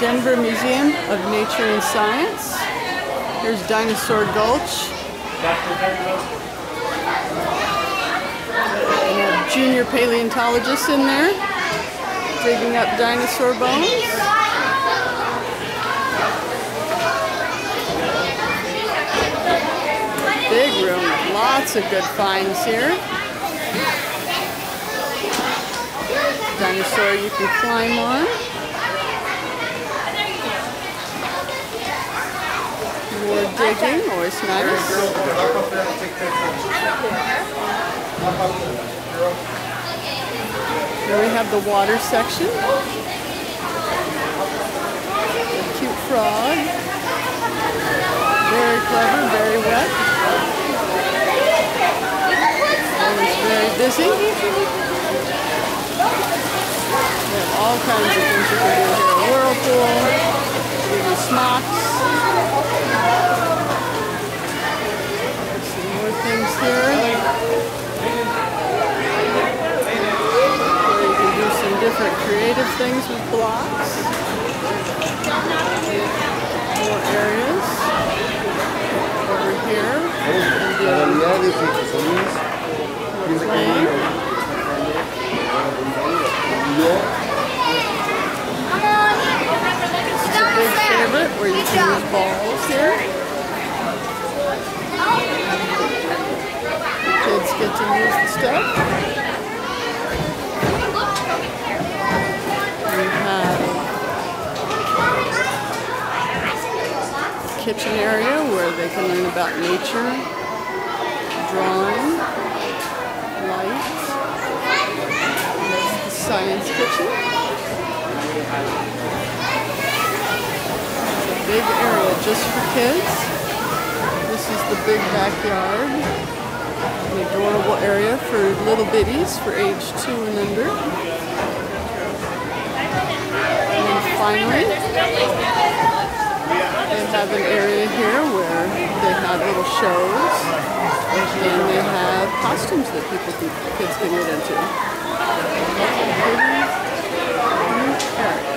Denver Museum of Nature and Science. Here's Dinosaur Gulch. We have junior paleontologists in there digging up dinosaur bones. Big room, lots of good finds here. Dinosaur you can climb on. More digging, always nice. Here we have the water section. A cute frog. Very clever, very wet. Always very busy. We have all kinds of things you can do here. A whirlpool, even smocks. Some more things here. Where you can do some different creative things with blocks. More areas. Over here. Playing. It's a big favorite where you can use balls here. The kids get to use the stuff. We have a kitchen area where they can learn about nature, drawing, light. That's the science kitchen. Big area just for kids. This is the big backyard. An adorable area for little bitties for age 2 and under. And then finally, they have an area here where they have little shows and they have costumes that kids can get into. Pretty cute parrot.